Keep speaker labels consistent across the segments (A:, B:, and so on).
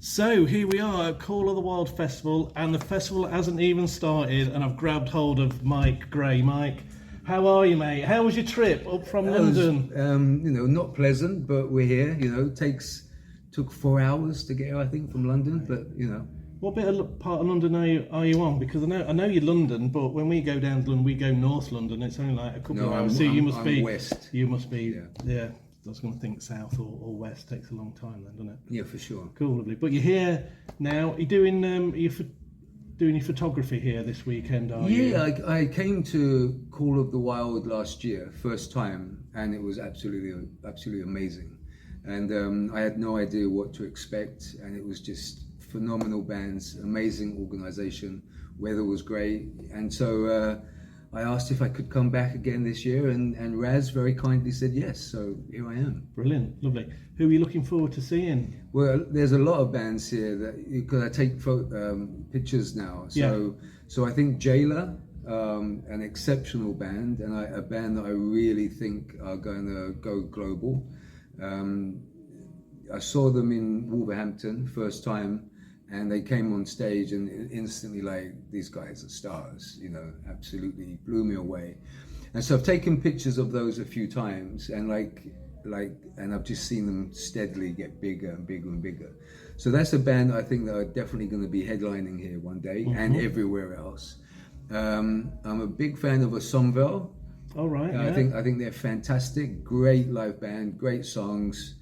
A: So here we are at Call of the Wild Festival, and the festival hasn't even started, and I've grabbed hold of Myke Gray. Myke, how are you, mate? How was your trip up from London?
B: Not pleasant, but we're here. Took 4 hours to get here, I think, from London. But
A: What bit of part of London are you on? Because I know you're London, but when we go down to London, we go North London. It's only like a couple of hours. So
B: I'm west.
A: You must be. Yeah. I was going to think south or west. Takes a long time then, doesn't it?
B: Yeah, for sure.
A: Cool, lovely. But you're here now. Are you doing doing your photography here this weekend? Are you?
B: Yeah, I came to Call of the Wild last year, first time, and it was absolutely amazing. And I had no idea what to expect, and it was just phenomenal bands, amazing organisation. Weather was great, and so I asked if I could come back again this year, and Raz very kindly said yes. So here I am.
A: Brilliant, lovely. Who are you looking forward to seeing?
B: Well, there's a lot of bands here that because I take pictures now. So I think Jailer, an exceptional band, and a band that I really think are going to go global. I saw them in Wolverhampton first time, and they came on stage and instantly these guys are stars, absolutely blew me away. And so I've taken pictures of those a few times, and and I've just seen them steadily get bigger and bigger and bigger. So that's a band I think that are definitely going to be headlining here one day, and everywhere else. I'm a big fan of Asomvel.
A: All right. Yeah.
B: I think they're fantastic, great live band, great songs.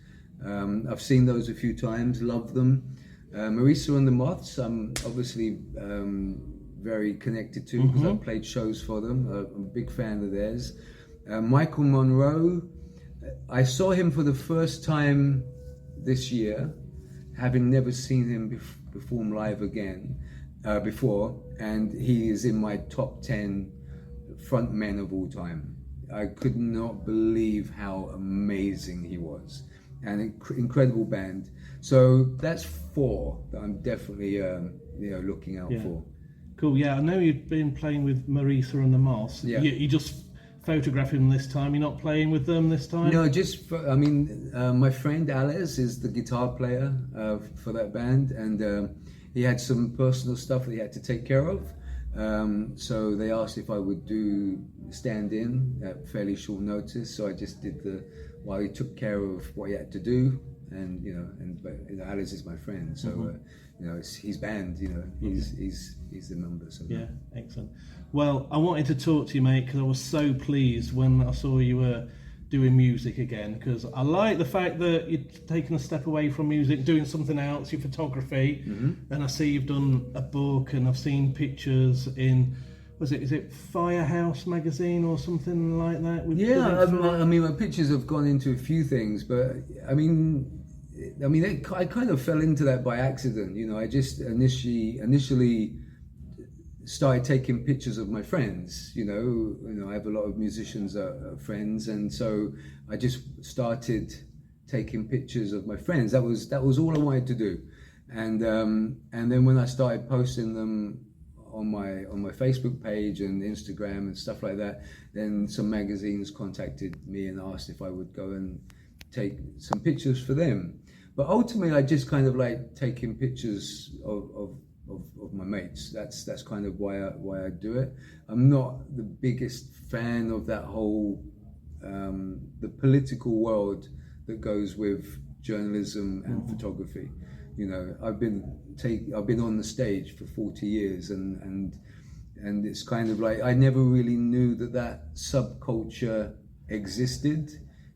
B: I've seen those a few times, love them. Marisa and the Moths, I'm obviously very connected to because I've played shows for them. I'm a big fan of theirs. Michael Monroe, I saw him for the first time this year, having never seen him perform live again before, and he is in my top 10 front men of all time. I could not believe how amazing he was. An incredible band. So that's 4 that I'm definitely looking out for.
A: Cool. Yeah, I know you've been playing with Marisa and the Moss.
B: Yeah.
A: You just photographing them this time. You're not playing with them this time.
B: No, my friend Alice is the guitar player for that band, and he had some personal stuff that he had to take care of. So they asked if I would stand in at fairly short notice. So I just did while he took care of what he had to do. And Alice is my friend, so it's his band. He's the member. So
A: yeah, excellent. Well, I wanted to talk to you, mate, because I was so pleased when I saw you were doing music again. Because I like the fact that you're taking a step away from music, doing something else, your photography. And I see you've done a book, and I've seen pictures in. Is it Firehouse magazine or something like that?
B: My pictures have gone into a few things, but I kind of fell into that by accident. I just initially started taking pictures of my friends. I have a lot of musicians friends, and so I just started taking pictures of my friends. That was all I wanted to do, and then when I started posting them on my Facebook page and Instagram and stuff like that, then some magazines contacted me and asked if I would go and take some pictures for them. But ultimately, I just kind of like taking pictures of my mates. That's kind of why I do it. I'm not the biggest fan of that whole the political world that goes with journalism and photography. I've been on the stage for 40 years, and it's kind of like I never really knew that subculture existed.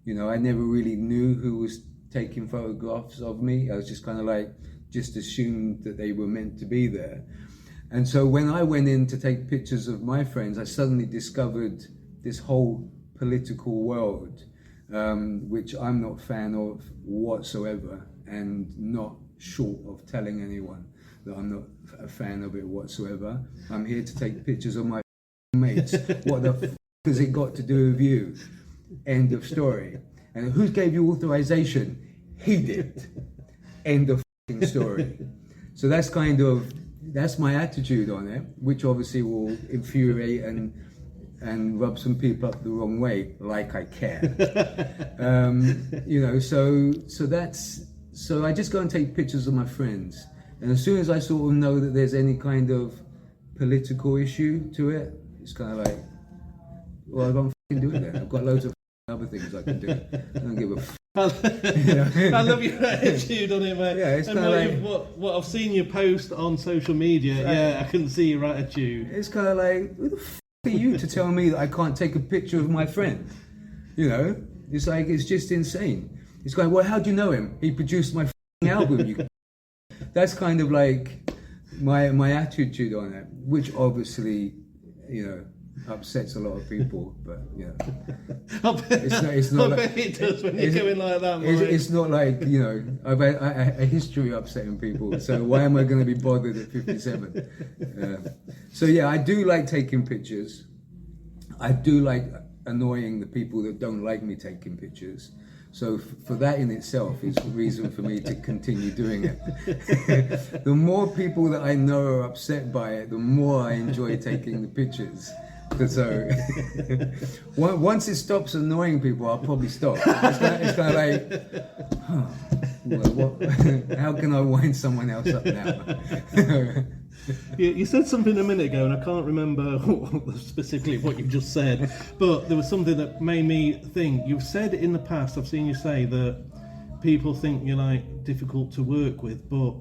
B: I never really knew who was taking photographs of me. I was just kind of just assumed that they were meant to be there. And so when I went in to take pictures of my friends, I suddenly discovered this whole political world, which I'm not a fan of whatsoever, and not short of telling anyone that I'm not a fan of it whatsoever. I'm here to take pictures of my mates. What the f*** has it got to do with you? End of story. And who gave you authorization? He did. End of f***ing story. So that's my attitude on it, which obviously will infuriate and rub some people up the wrong way, like I care. So so I just go and take pictures of my friends. And as soon as I sort of know that there's any kind of political issue to it, it's kind of like, well, I don't fucking do it then. I've got loads of other things I can do. I don't give a
A: I love your attitude on it, mate.
B: Yeah, it's
A: and
B: kind of
A: what I've seen you post on social media, yeah, I can see your attitude.
B: It's kind of like, who the are you to tell me that I can't take a picture of my friend? You know, it's like, it's just insane. It's going, well, how do you know him? He produced my album. That's kind of like my attitude on it, which obviously, you know, upsets a lot of people, but you know, it's not
A: I
B: like,
A: bet it does when you're going like that.
B: It's not like, you know, I've had a history of upsetting people, so why am I going to be bothered at 57? So yeah, I do like taking pictures. I do like annoying the people that don't like me taking pictures. So for that in itself is a reason for me to continue doing it. The more people that I know are upset by it, the more I enjoy taking the pictures. So once it stops annoying people, I'll probably stop. It's kind of like, huh, well, how can I wind someone else up now?
A: You said something a minute ago, and I can't remember specifically what you just said, but there was something that made me think. You've said in the past, I've seen you say that people think you're like difficult to work with, but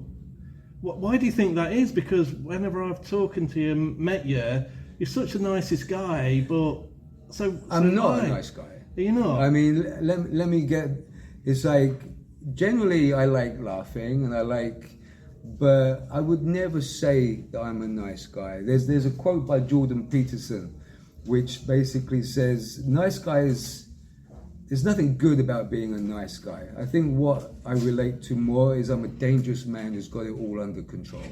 A: why do you think that is? Because whenever I've talked to you, met you, you're such the nicest guy, but so
B: I'm not
A: why?
B: a nice guy.
A: Are you not?
B: I mean, let me get. It's like generally I like laughing and I like. But I would never say that I'm a nice guy. There's a quote by Jordan Peterson, which basically says, nice guys, there's nothing good about being a nice guy. I think what I relate to more is I'm a dangerous man who's got it all under control.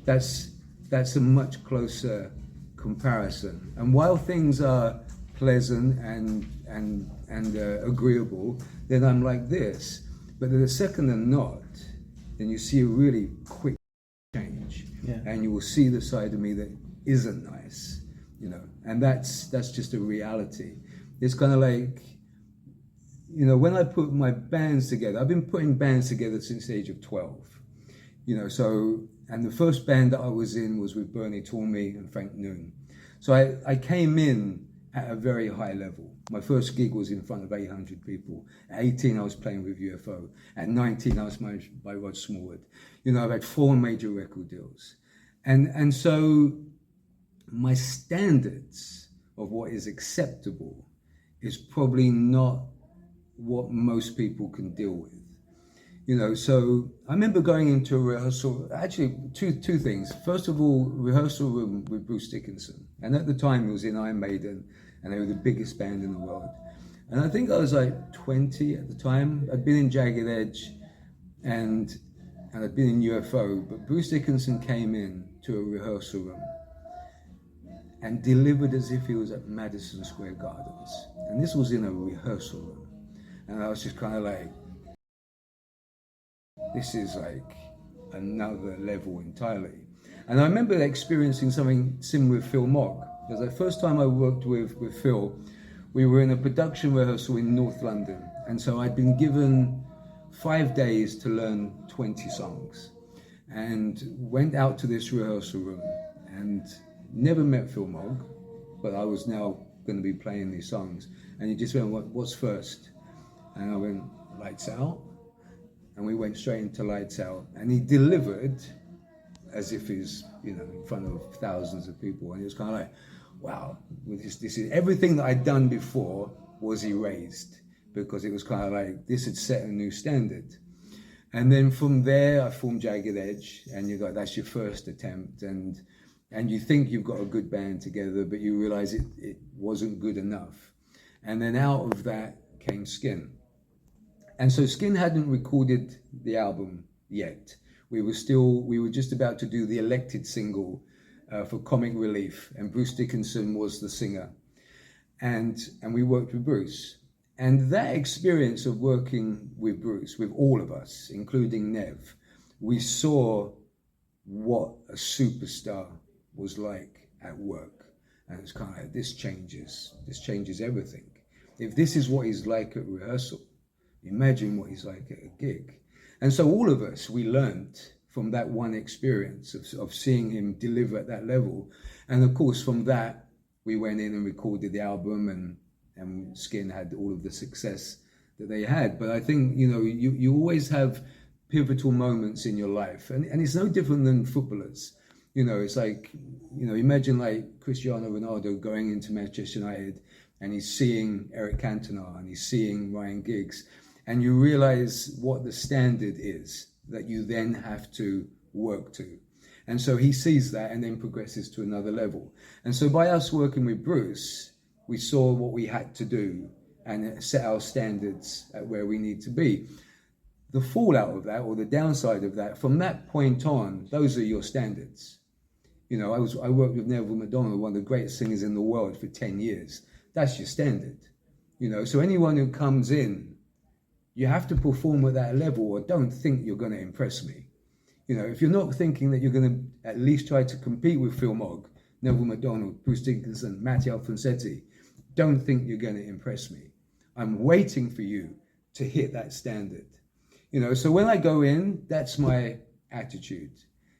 B: That's a much closer comparison. And while things are pleasant and agreeable, then I'm like this. But the second they're not, then you see a really quick change, and you will see the side of me that isn't nice, you know, and that's just a reality. It's kind of like, you know, when I put my bands together, I've been putting bands together since the age of 12, you know, so, and the first band that I was in was with Bernie Tormey and Frank Noon. So I came in at a very high level. My first gig was in front of 800 people. At 18, I was playing with UFO. At 19, I was managed by Rod Smallwood. You know, I've had 4 major record deals. And so my standards of what is acceptable is probably not what most people can deal with. You know, so I remember going into a rehearsal, actually two things. First of all, rehearsal room with Bruce Dickinson. And at the time, it was in Iron Maiden, and they were the biggest band in the world. And I think I was like 20 at the time. I'd been in Jagged Edge and I'd been in UFO, but Bruce Dickinson came in to a rehearsal room and delivered as if he was at Madison Square Gardens. And this was in a rehearsal room. And I was just kind of like, this is like another level entirely. And I remember experiencing something similar with Phil Mogg. Because the first time I worked with Phil, we were in a production rehearsal in North London. And so I'd been given 5 days to learn 20 songs. And went out to this rehearsal room and never met Phil Mogg, but I was now going to be playing these songs. And he just went, what's first? And I went, Lights Out. And we went straight into Lights Out. And he delivered as if he's, you know, in front of thousands of people. And it was kind of like, wow, this is everything that I'd done before was erased, because it was kind of like, this had set a new standard. And then from there, I formed Jagged Edge, and you go, that's your first attempt. And you think you've got a good band together, but you realize it wasn't good enough. And then out of that came Skin. And so Skin hadn't recorded the album yet. We were just about to do the Elected single for Comic Relief, and Bruce Dickinson was the singer. And we worked with Bruce. And that experience of working with Bruce, with all of us, including Nev, we saw what a superstar was like at work. And it's kind of like, this changes everything. If this is what he's like at rehearsal, imagine what he's like at a gig. And so all of us, we learned from that one experience of seeing him deliver at that level. And of course, from that, we went in and recorded the album, and Skin had all of the success that they had. But I think, you always have pivotal moments in your life. And it's no different than footballers. It's like, imagine like Cristiano Ronaldo going into Manchester United and he's seeing Eric Cantona and he's seeing Ryan Giggs, and you realize what the standard is that you then have to work to. And so he sees that and then progresses to another level. And so by us working with Bruce, we saw what we had to do and set our standards at where we need to be. The fallout of that, or the downside of that, from that point on, those are your standards. I worked with Neville McDonald, one of the greatest singers in the world, for 10 years. That's your standard. So anyone who comes in, you have to perform at that level, or don't think you're going to impress me. If you're not thinking that you're going to at least try to compete with Phil Mogg, Neville McDonald, Bruce Dickinson, Matteo Alfonsetti, don't think you're going to impress me. I'm waiting for you to hit that standard. So when I go in, that's my attitude.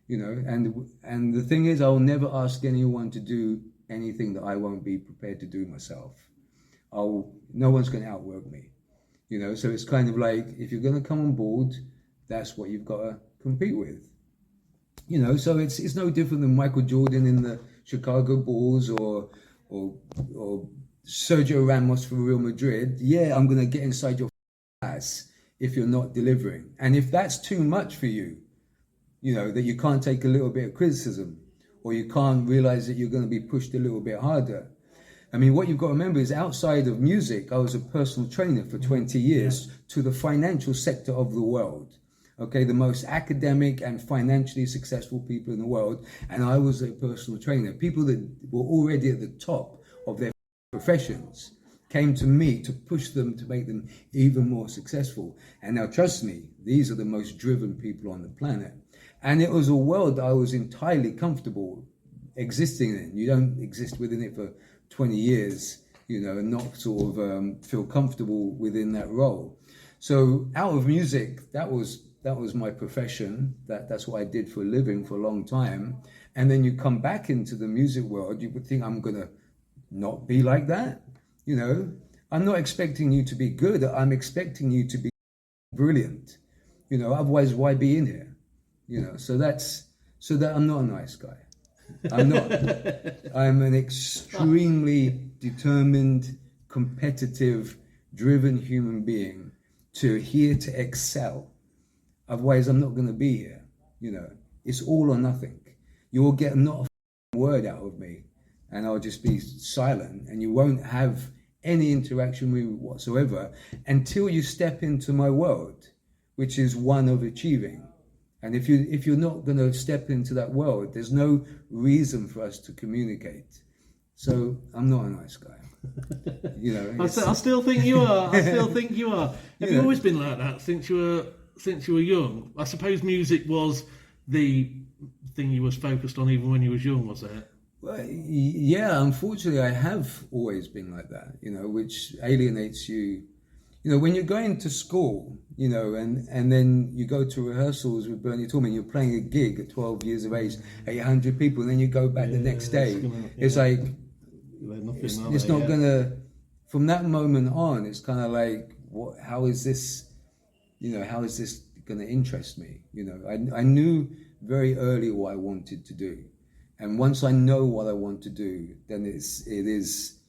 B: And the thing is, I'll never ask anyone to do anything that I won't be prepared to do myself. No one's going to outwork me. So it's kind of like, if you're going to come on board, that's what you've got to compete with. So it's no different than Michael Jordan in the Chicago Bulls or Sergio Ramos for Real Madrid. Yeah, I'm going to get inside your ass if you're not delivering. And if that's too much for you, that you can't take a little bit of criticism, or you can't realize that you're going to be pushed a little bit harder. I mean, what you've got to remember is, outside of music, I was a personal trainer for 20 years to the financial sector of the world. Okay, the most academic and financially successful people in the world. And I was a personal trainer. People that were already at the top of their professions came to me to push them, to make them even more successful. And now, trust me, these are the most driven people on the planet. And it was a world that I was entirely comfortable existing in. You don't exist within it for 20 years, and not sort of feel comfortable within that role. So out of music, that was my profession. That's what I did for a living for a long time. And then you come back into the music world, you would think, I'm going to not be like that. I'm not expecting you to be good. I'm expecting you to be brilliant. Otherwise, why be in here? So that I'm not a nice guy. I'm not. I'm an extremely determined, competitive, driven human being here to excel. Otherwise, I'm not going to be here. It's all or nothing. You will get not a word out of me, and I'll just be silent, and you won't have any interaction with me whatsoever until you step into my world, which is one of achieving. And if you're not going to step into that world, there's no reason for us to communicate. So I'm not a nice guy.
A: I still think you are. Have you always been like that since you were young? I suppose music was the thing you was focused on even when you was young, was it?
B: Well, yeah. Unfortunately, I have always been like that. Which alienates you. When you're going to school, and then you go to rehearsals with Bernie Taupin, you're playing a gig at 12 years of age, 800 people, and then you go back the next day. It's like, it's not going to, from that moment on, it's kind of like, how is this going to interest me? I knew very early what I wanted to do. And once I know what I want to do, then it is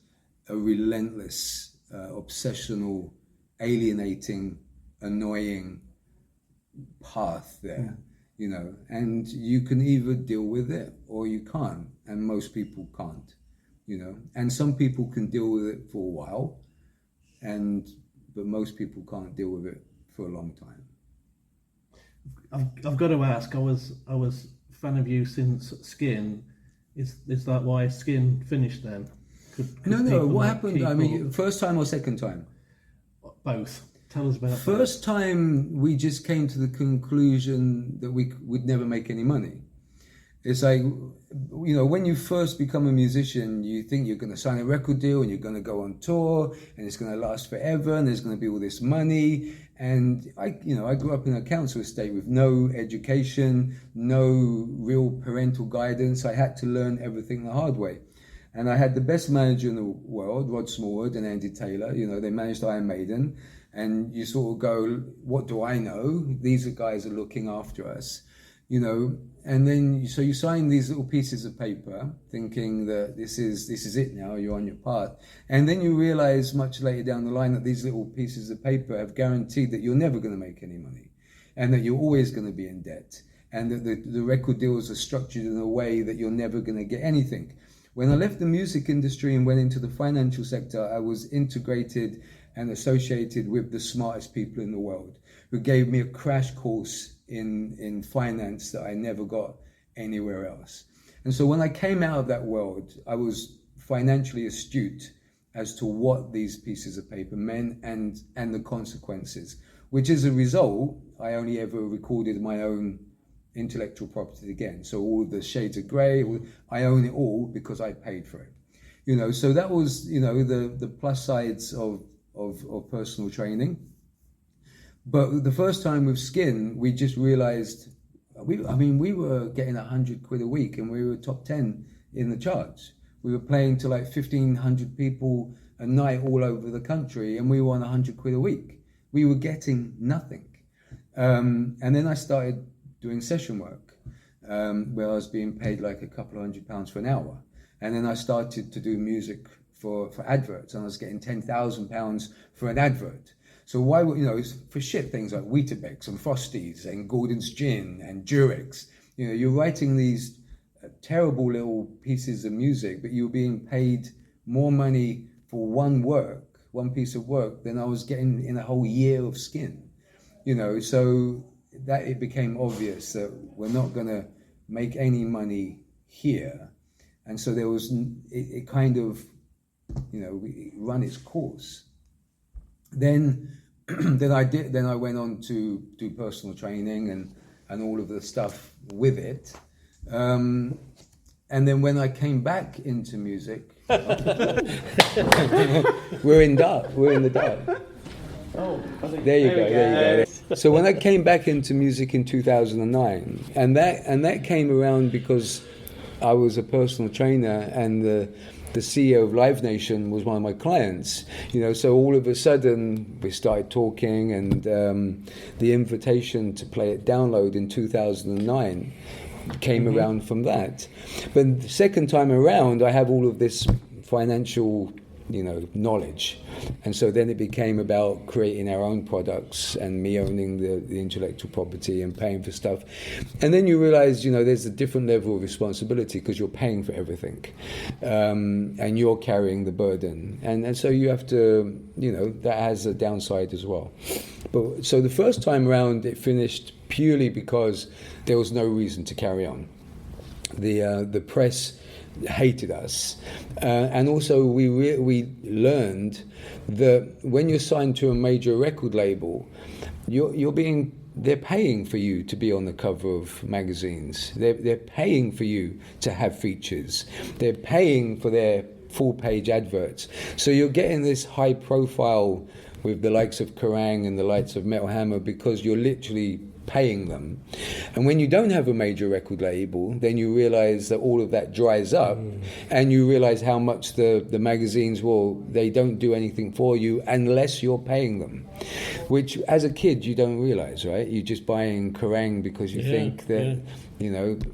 B: a relentless, obsessional, alienating, annoying path there, and you can either deal with it or you can't, and most people can't, and some people can deal with it for a while, but most people can't deal with it for a long time.
A: I've got to ask, I was a fan of you since Skin. Is that why Skin finished then?
B: No, what happened? I mean, first time or second time?
A: Both. Tell us about
B: First time, we just came to the conclusion that we would never make any money. It's like, when you first become a musician, you think you're going to sign a record deal and you're going to go on tour and it's going to last forever and there's going to be all this money. And I grew up in a council estate with no education, no real parental guidance. I had to learn everything the hard way. And I had the best manager in the world, Rod Smallwood and Andy Taylor. They managed Iron Maiden. And you sort of go, what do I know? These guys are looking after us. And then so you sign these little pieces of paper thinking that this is it now, you're on your part. And then you realize much later down the line that these little pieces of paper have guaranteed that you're never going to make any money and that you're always going to be in debt and that the record deals are structured in a way that you're never going to get anything. When I left the music industry and went into the financial sector, I was integrated and associated with the smartest people in the world who gave me a crash course in finance that I never got anywhere else. And so when I came out of that world, I was financially astute as to what these pieces of paper meant and the consequences, which as a result, I only ever recorded my own intellectual property again. So all the shades of grey, I own it all because I paid for it. So that was, the plus sides of personal training. But the first time with Skin, we just realized, we were getting 100 quid a week and we were top 10 in the charts. We were playing to like 1,500 people a night all over the country and we were on 100 quid a week. We were getting nothing. And then I started doing session work where I was being paid like a couple of £100 for an hour. And then I started to do music for adverts and I was getting £10,000 for an advert. So why would, for shit things like Weetabix and Frosties and Gordon's Gin and Durex, you're writing these terrible little pieces of music, but you're being paid more money for one piece of work than I was getting in a whole year of Skin. So that it became obvious that we're not going to make any money here. And so there was, it kind of, run its course. Then I went on to do personal training and all of the stuff with it. And then when I came back into music, we're in the dark.
A: Oh,
B: there you go. So when I came back into music in 2009, and that came around because I was a personal trainer and the CEO of Live Nation was one of my clients, so all of a sudden we started talking and the invitation to play at Download in 2009 came around from that. But the second time around, I have all of this financial knowledge, and so then it became about creating our own products and me owning the intellectual property and paying for stuff. And then you realize there's a different level of responsibility because you're paying for everything, and you're carrying the burden, and so you have to that has a downside as well. But so the first time around it finished purely because there was no reason to carry on. The press hated us, and also we learned that when you're signed to a major record label, they're paying for you to be on the cover of magazines. They're paying for you to have features. They're paying for their full-page adverts. So you're getting this high profile with the likes of Kerrang and the likes of Metal Hammer because you're literally paying them. And when you don't have a major record label, then you realize that all of that dries up, and you realize how much the magazines they don't do anything for you unless you're paying them, which as a kid you don't realize, right? You're just buying Kerrang because you think that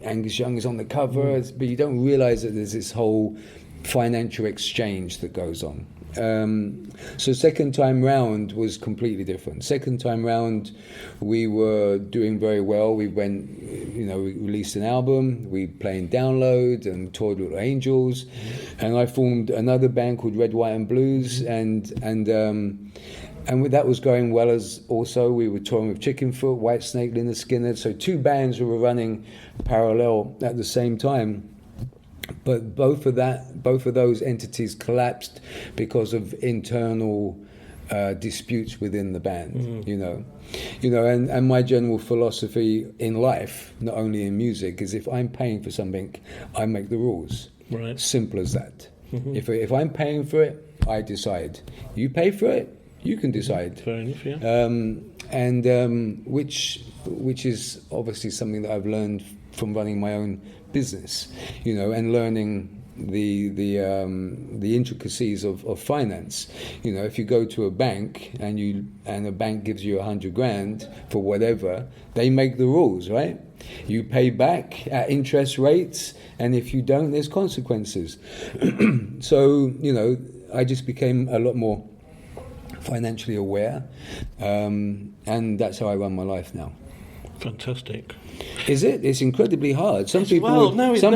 B: Angus Young is on the cover, but you don't realize that there's this whole financial exchange that goes on. So second time round was completely different. Second time round, we were doing very well. We went, we released an album. We played Download and toured with Angels, and I formed another band called Red, White and Blues, and that was going well. As also we were touring with Chickenfoot, Whitesnake, Lynyrd Skynyrd. So two bands were running parallel at the same time. But both of those entities collapsed because of internal disputes within the band, you know, and my general philosophy in life, not only in music, is if I'm paying for something, I make the rules.
A: Right.
B: Simple as that. If I'm paying for it, I decide. You pay for it, you can decide.
A: Fair enough, yeah.
B: Which is obviously something that I've learned from running my own business, you know, and learning the intricacies of finance. You know, if you go to a bank and a bank gives you 100 grand for whatever, they make the rules, right? You pay back at interest rates, and if you don't, there's consequences. So, you know, I just became a lot more financially aware, and that's how I run my life now.
A: Fantastic.
B: Is it? It's incredibly hard. Some people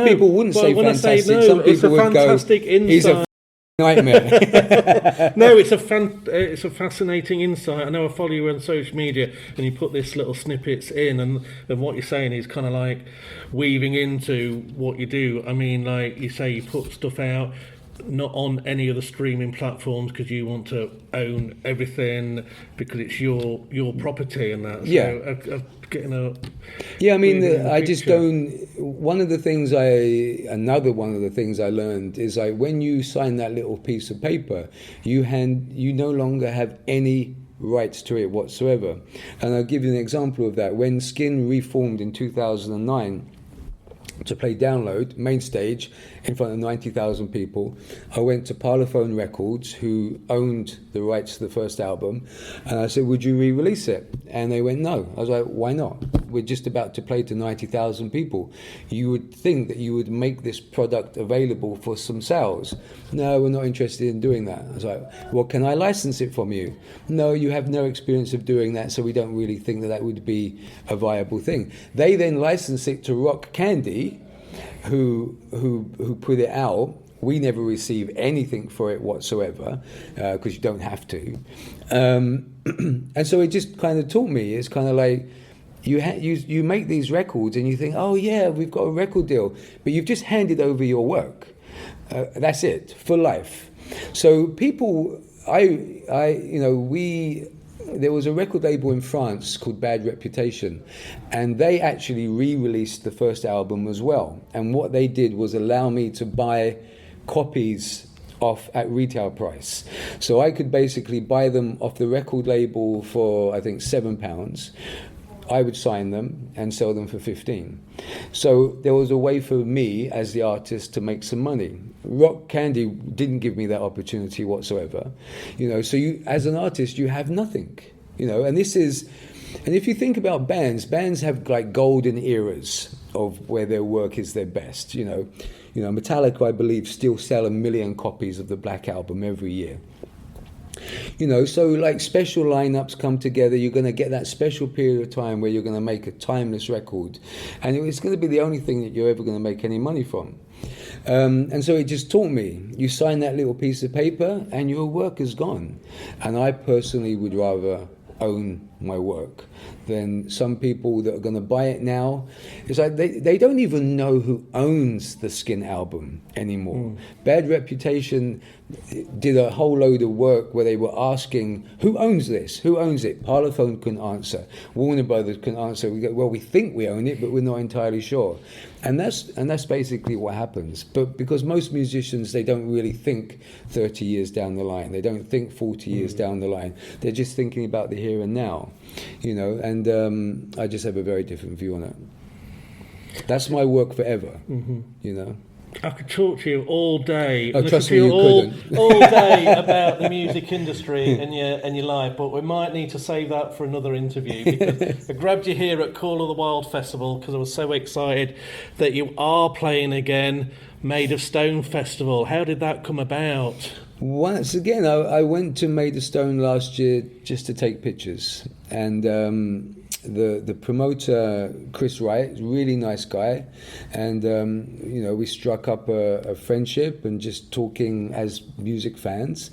A: people
B: wouldn't say fantastic.
A: Say no,
B: some people would go,
A: fantastic insight.
B: He's a nightmare.
A: No, it's a fascinating insight. I know I follow you on social media, and you put this little snippets in, and what you're saying is kind of like weaving into what you do. I mean, like you say, you put stuff out not on any of the streaming platforms because you want to own everything because it's your property and that. So
B: Yeah.
A: Getting a
B: Yeah, I mean, I just don't. Another one of the things I learned is like when you sign that little piece of paper, you no longer have any rights to it whatsoever. And I'll give you an example of that. When Skin reformed in 2009 to play Download, main stage, in front of 90,000 people, I went to Parlophone Records, who owned the rights to the first album, and I said, would you re-release it? And they went, no. I was like, why not? We're just about to play to 90,000 people. You would think that you would make this product available for some sales. No, we're not interested in doing that. I was like, well, can I license it from you? No, you have no experience of doing that, so we don't really think that would be a viable thing. They then licensed it to Rock Candy, who put it out. We never received anything for it whatsoever, because you don't have to. And so it just kind of taught me, it's kind of like, you make these records and you think, oh yeah, we've got a record deal, but you've just handed over your work. That's it, for life. So people, there was a record label in France called Bad Reputation, and they actually re-released the first album as well. And what they did was allow me to buy copies off at retail price. So I could basically buy them off the record label for, I think, £7. I would sign them and sell them for 15. So there was a way for me as the artist to make some money. Rock Candy didn't give me that opportunity whatsoever. So you, as an artist, you have nothing. And if you think about bands have like golden eras of where their work is their best. Metallica, I believe, still sell 1 million copies of the Black Album every year. So like special lineups come together, you're going to get that special period of time where you're going to make a timeless record, and it's going to be the only thing that you're ever going to make any money from. And so it just taught me, you sign that little piece of paper and your work is gone. And I personally would rather own my work than some people that are going to buy it now. It's like they don't even know who owns the Skin album anymore. Bad Reputation did a whole load of work where they were asking, who owns this? Who owns it? Parlophone couldn't answer. Warner Brothers couldn't answer. We go, well, we think we own it, but we're not entirely sure. And that's basically what happens. But because most musicians, they don't really think 30 years down the line. They don't think 40 years down the line. They're just thinking about the here and now, and I just have a very different view on it. That's my work forever,
A: I could talk to you all day.
B: Oh, trust me, you couldn't.
A: all day about the music industry and your life, but we might need to save that for another interview, because I grabbed you here at Call of the Wild Festival because I was so excited that you are playing again, Made of Stone Festival. How did that come about?
B: Once again, I went to Made of Stone last year just to take pictures, and the promoter, Chris Wright, really nice guy, and we struck up a friendship and just talking as music fans,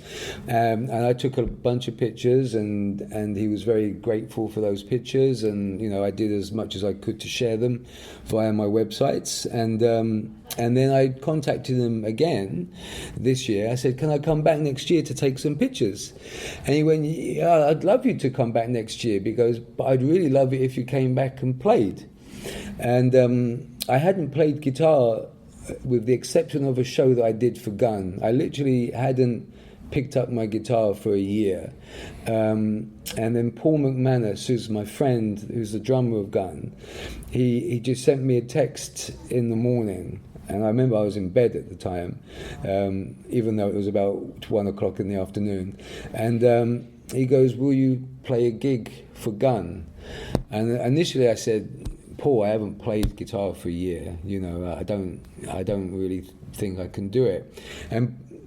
B: and I took a bunch of pictures, and he was very grateful for those pictures, and I did as much as I could to share them via my websites, and then I contacted him again this year. I said, can I come back next year to take some pictures? And he went, yeah, I'd love you to come back next year, but I'd really love it if you came back and played. And I hadn't played guitar with the exception of a show that I did for Gun. I literally hadn't picked up my guitar for a year. And then Paul McManus, who's my friend, who's the drummer of Gun, he just sent me a text in the morning. And I remember I was in bed at the time, even though it was about 1 o'clock in the afternoon. And he goes, will you play a gig for Gun? And initially I said, Paul, I haven't played guitar for a year. I don't really think I can do it.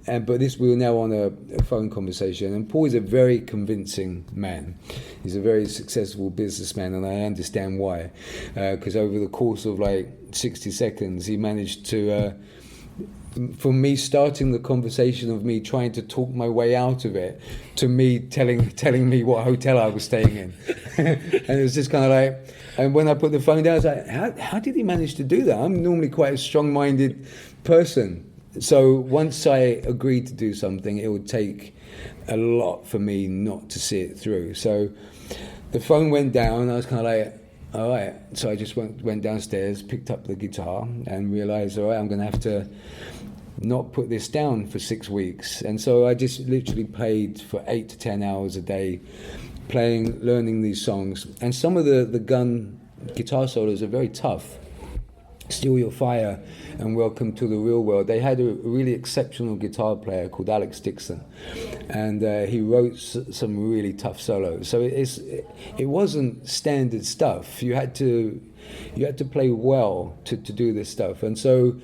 B: But we were now on a phone conversation, and Paul is a very convincing man. He's a very successful businessman, and I understand why. Because over the course of 60 seconds, he managed to, from me starting the conversation of me trying to talk my way out of it, to me telling me what hotel I was staying in. And it was just kind of and when I put the phone down, I was like, how did he manage to do that? I'm normally quite a strong-minded person. So once I agreed to do something, it would take a lot for me not to see it through. So the phone went down, and I was kind of all right. So I just went downstairs, picked up the guitar, and realized, all right, I'm going to have to not put this down for 6 weeks. And so I just literally played for 8 to 10 hours a day, learning these songs. And some of the Gun guitar solos are very tough. Steal Your Fire and Welcome to the Real World. They had a really exceptional guitar player called Alex Dixon, and he wrote some really tough solos. So it wasn't standard stuff. You had to play well to do this stuff. And so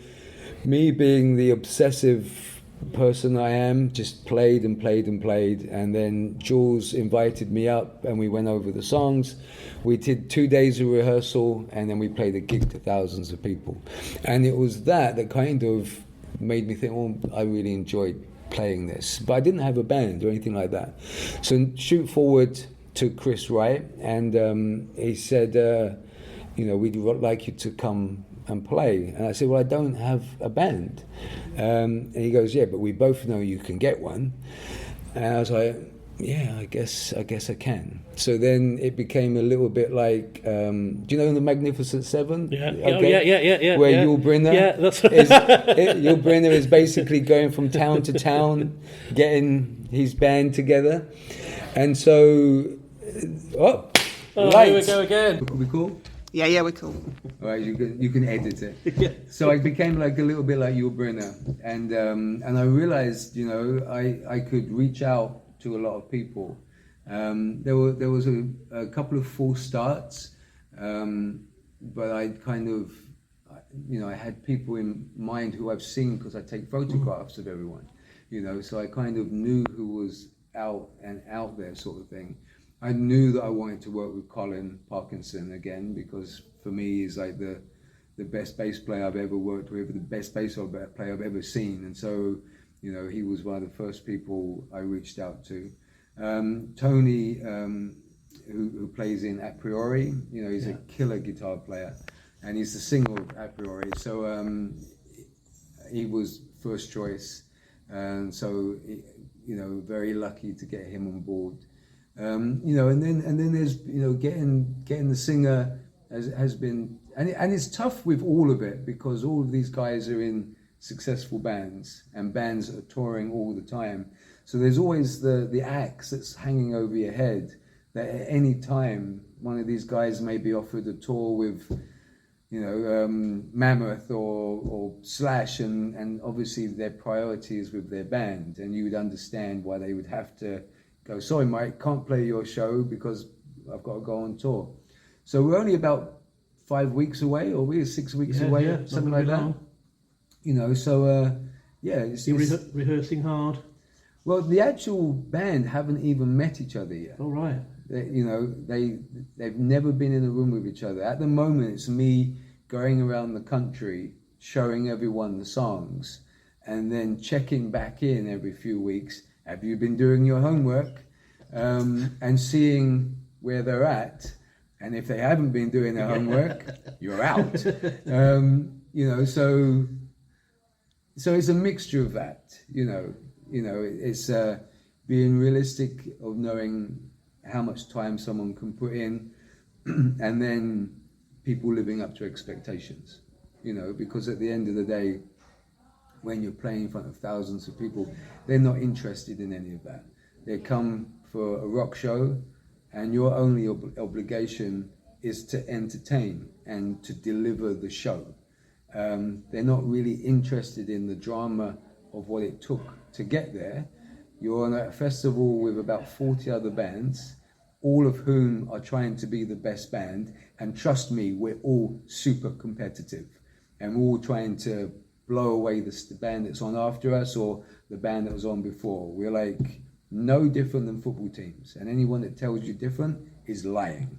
B: me being the obsessive person I am, just played and played and played, and then Jules invited me up and we went over the songs. We did 2 days of rehearsal, and then we played a gig to thousands of people. And it was that kind of made me think, oh, I really enjoyed playing this. But I didn't have a band or anything like that. So shoot forward to Chris Wright, and he said, we'd like you to come and play. And I said, well, I don't have a band. And he goes, yeah, but we both know you can get one. And I was like, yeah, I guess I can. So then it became a little bit like, do you know the Magnificent Seven?
A: Yeah. Okay. Yeah.
B: Where Yul Brynner, Yul Brynner is basically going from town to town, getting his band together. And so,
A: here we go again.
B: Are we cool?
C: Yeah, we're cool.
B: All right, you can edit it.
A: Yeah.
B: So I became a little bit like Yul Brynner, and I realized, I could reach out to a lot of people. There was a couple of false starts, but I kind of, I had people in mind who I've seen because I take photographs of everyone, so I kind of knew who was out there sort of thing. I knew that I wanted to work with Colin Parkinson again, because for me he's like the best bass player I've ever worked with, the best bass player I've ever seen, and so he was one of the first people I reached out to. Tony, who plays in A Priori, he's a killer guitar player, and he's the singer of A Priori, so he was first choice, and so very lucky to get him on board. And then there's getting the singer has been, and it's tough with all of it, because all of these guys are in successful bands, and bands are touring all the time, so there's always the axe that's hanging over your head, that at any time one of these guys may be offered a tour with Mammoth or Slash, and obviously their priorities with their band, and you would understand why they would have to go, sorry Mike, can't play your show because I've got to go on tour. So we're only about 5 weeks away, or we're 6 weeks away, something like that.
A: You're rehearsing hard.
B: Well, the actual band haven't even met each other yet.
A: All right.
B: they've never been in a room with each other. At the moment, it's me going around the country showing everyone the songs and then checking back in every few weeks. Have you been doing your homework? And seeing where they're at. And if they haven't been doing their homework, you're out. So it's a mixture of that. It's being realistic of knowing how much time someone can put in, and then people living up to expectations. Because at the end of the day, when you're playing in front of thousands of people, they're not interested in any of that. They come for a rock show, and your only obligation is to entertain and to deliver the show. They're not really interested in the drama of what it took to get there. You're on a festival with about 40 other bands, all of whom are trying to be the best band. And trust me, we're all super competitive. And we're all trying to blow away the band that's on after us or the band that was on before. We're like no different than football teams. And anyone that tells you different is lying.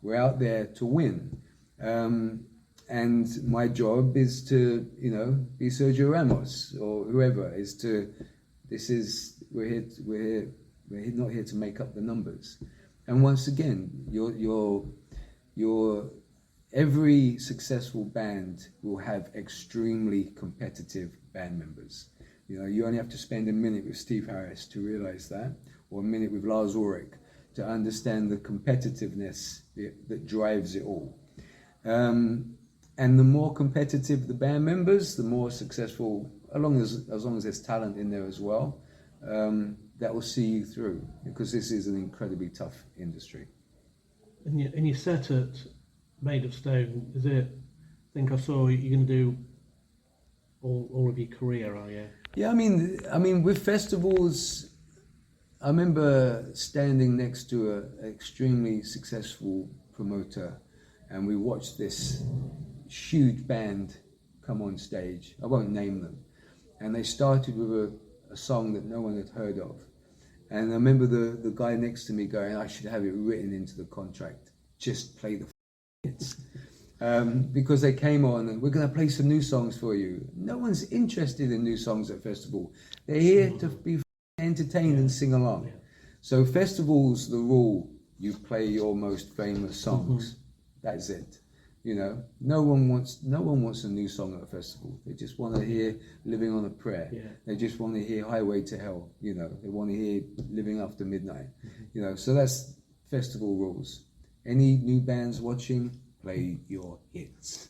B: We're out there to win. And my job is to, be Sergio Ramos or whoever. We're not here to make up the numbers. And once again, every successful band will have extremely competitive band members. You only have to spend a minute with Steve Harris to realize that, or a minute with Lars Ulrich to understand the competitiveness that drives it all. And the more competitive the band members, the more successful, as long as there's talent in there as well, that will see you through, because this is an incredibly tough industry.
A: And you set at Made of Stone, is it? I think I saw you're going to do all of your career, are you?
B: Yeah, I mean, with festivals, I remember standing next to an extremely successful promoter, and we watched this huge band come on stage. I won't name them. And they started with a song that no one had heard of. And I remember the guy next to me going, I should have it written into the contract. Just play the hits. Because they came on and we're going to play some new songs for you. No one's interested in new songs at festival. They're here to be entertained and sing along. So festivals, the rule, you play your most famous songs. That's it. No one wants a new song at a festival. They just want to hear Living on a Prayer. They just want to hear Highway to Hell. They want to hear Living After Midnight. So that's festival rules. Any new bands watching, play your hits.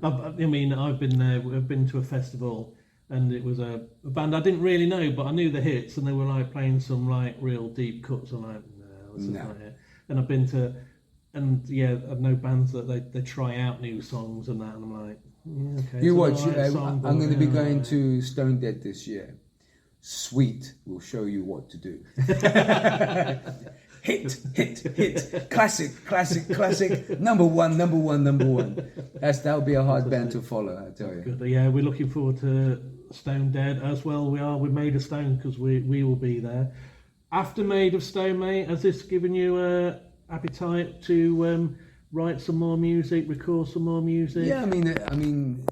A: I've been there. I've been to a festival, and it was a band I didn't really know, but I knew the hits, and they were like playing some like real deep cuts. I'm like, no, this is not it. And I've been to. And I know bands that they try out new songs and that, and I'm like, okay.
B: You watch. I'm going to be going to Stone Dead this year. Sweet will show you what to do. hit, classic. Number one. That'll be a hard band to follow, I tell you.
A: Good. Yeah, we're looking forward to Stone Dead as well. We are with Made of Stone, because we will be there. After Made of Stone, mate, has this given you appetite to write some more music, record some more music?
B: Yeah, I mean,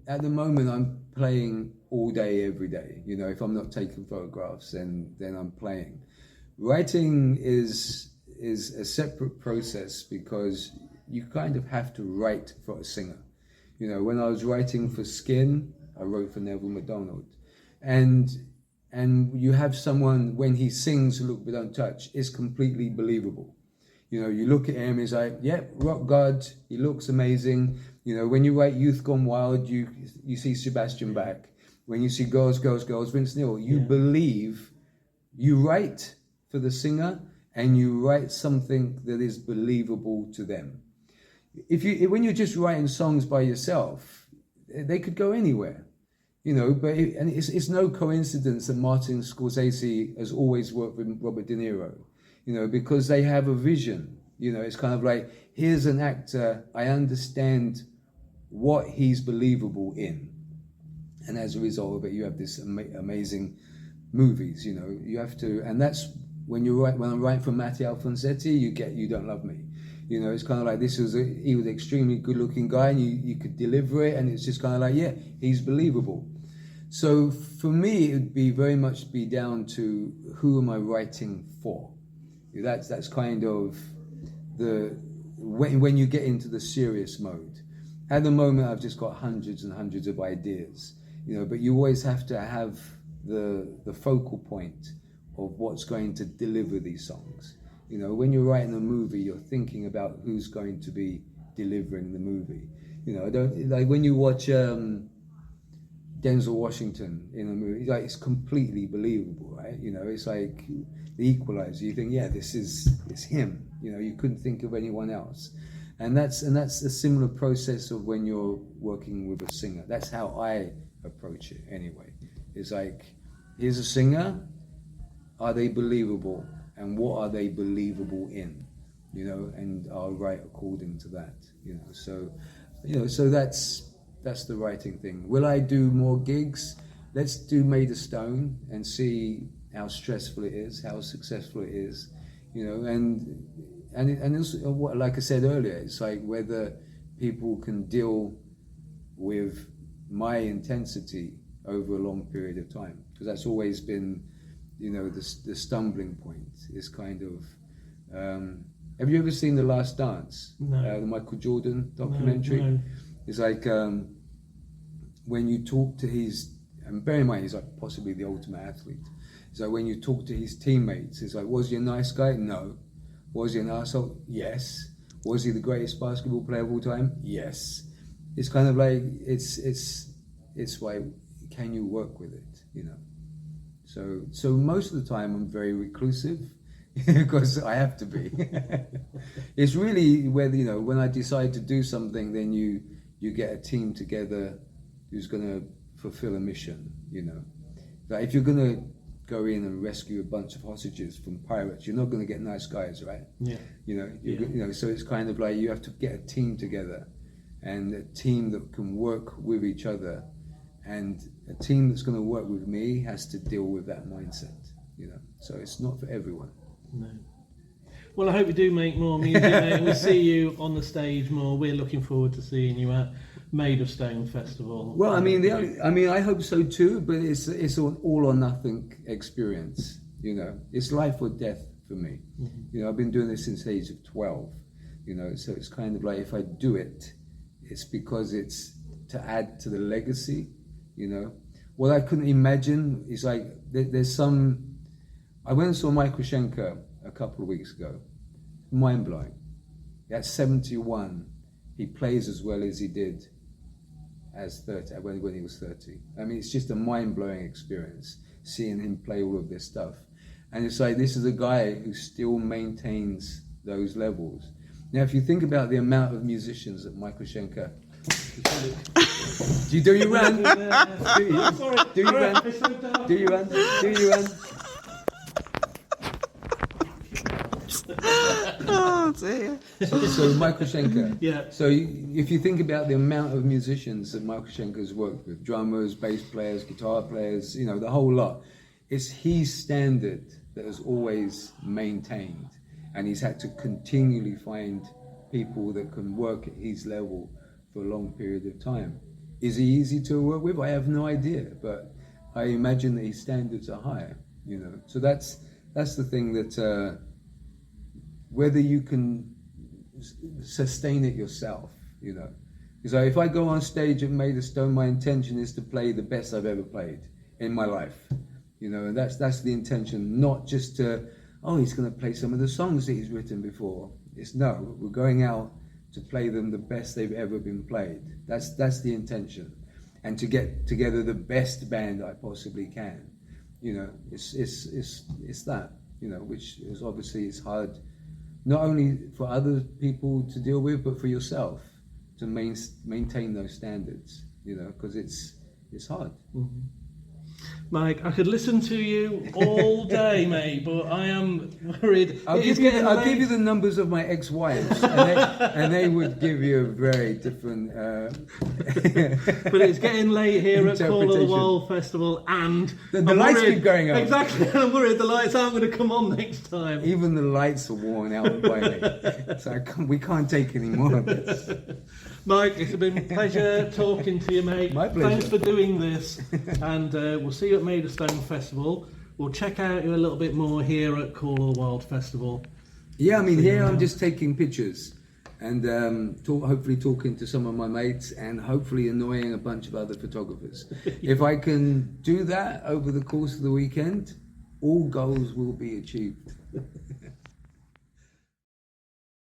B: at the moment I'm playing all day, every day. If I'm not taking photographs, then I'm playing. Writing is a separate process, because you kind of have to write for a singer. When I was writing for Skin, I wrote for Neville MacDonald, and you have someone, when he sings Look But Don't Touch, it's completely believable. You look at him, he's like, rock god, he looks amazing. When you write Youth Gone Wild, you see Sebastian Bach. When you see Girls, Vince Neil, you believe, you write for the singer, and you write something that is believable to them. When you're just writing songs by yourself, they could go anywhere. But it's no coincidence that Martin Scorsese has always worked with Robert De Niro. Because they have a vision. It's kind of like, here's an actor, I understand what he's believable in. And as a result of it, you have this amazing movies, you have to, and that's when I'm writing for Matty Alfonsetti, you get You Don't Love Me. You know, it's kind of like he was an extremely good-looking guy, and you could deliver it, and it's just kind of like, yeah, he's believable. So for me, it would be very much be down to who am I writing for. That's kind of when you get into the serious mode. At the moment, I've just got hundreds and hundreds of ideas, you know, but you always have to have the focal point of what's going to deliver these songs. You know, when you're writing a movie, you're thinking about who's going to be delivering the movie. You know, I don't like when you watch Denzel Washington in a movie, like it's completely believable, right? You know, it's like The Equalizer. You think, yeah, it's him. You know, you couldn't think of anyone else. And that's a similar process of when you're working with a singer. That's how I approach it anyway. It's like, here's a singer, are they believable? And what are they believable in? You know, and I'll write according to that, you know. So that's the writing thing. Will I do more gigs? Let's do Made of Stone and see how stressful it is, how successful it is, you know, and also, like I said earlier, it's like whether people can deal with my intensity over a long period of time, because that's always been, you know, the stumbling point. Is kind of. Have you ever seen The Last Dance?
A: No.
B: The Michael Jordan documentary.
A: No.
B: It's like when you talk to his, and bear in mind he's like possibly the ultimate athlete. It's like when you talk to his teammates, it's like, was he a nice guy? No. Was he an asshole? Yes. Was he the greatest basketball player of all time? Yes. It's kind of like it's like, can you work with it? You know. So most of the time I'm very reclusive because I have to be. It's really whether, you know, when I decide to do something, then you get a team together who's going to fulfill a mission, you know. Like if you're going to go in and rescue a bunch of hostages from pirates, you're not going to get nice guys, right?
A: Yeah.
B: You know, you know, so it's kind of like you have to get a team together, and a team that can work with each other, and a team that's going to work with me has to deal with that mindset, you know. So it's not for everyone.
A: No. Well, I hope you do make more music, mate. We'll see you on the stage more. We're looking forward to seeing you at Made of Stone Festival.
B: Well, I mean, I hope so too. But it's an all or nothing experience. You know, it's life or death for me. Mm-hmm. You know, I've been doing this since the age of 12. You know, so it's kind of like if I do it, it's because it's to add to the legacy. You know, what I couldn't imagine is like there's some. I went and saw Myke Gray a couple of weeks ago. Mind blowing. At 71, he plays as well as he did as 30 when he was 30. I mean, it's just a mind blowing experience seeing him play all of this stuff. And it's like, this is a guy who still maintains those levels. Now, if you think about the amount of musicians that Myke Gray. Do you run? Do you run? Do you run? Do you run?
C: Oh dear.
B: So Myke Gray.
A: Yeah.
B: So if you think about the amount of musicians that Myke Gray has worked with, drummers, bass players, guitar players, you know, the whole lot, it's his standard that has always maintained, and he's had to continually find people that can work at his level for a long period of time. Is he easy to work with? I have no idea, but I imagine that his standards are higher, you know. So that's the thing that whether you can sustain it yourself, you know. Because if I go on stage at Made of Stone, my intention is to play the best I've ever played in my life, you know, and that's the intention, not just to, oh, he's going to play some of the songs that he's written before. It's no, we're going out to play them the best they've ever been played. That's the intention, and to get together the best band I possibly can. You know, it's that, you know, which is obviously it's hard, not only for other people to deal with, but for yourself to maintain those standards. You know, because it's hard.
A: Mm-hmm. Myke, I could listen to you all day, mate, but I am worried.
B: I'll give you the numbers of my ex-wives, and they would give you a very different.
A: But it's getting late here at Call of the Wild Festival, and
B: the lights keep going up.
A: Exactly, and I'm worried the lights aren't going to come on next time.
B: Even the lights are worn out by me, so we can't take any more of this.
A: Myke, it's been a pleasure talking to you, mate.
B: My pleasure.
A: Thanks for doing this, and we'll see you at Maidstone Festival. We'll check out you a little bit more here at Call of the Wild Festival.
B: Yeah, I mean, here I'm just taking pictures and hopefully talking to some of my mates and hopefully annoying a bunch of other photographers. If I can do that over the course of the weekend, all goals will be achieved.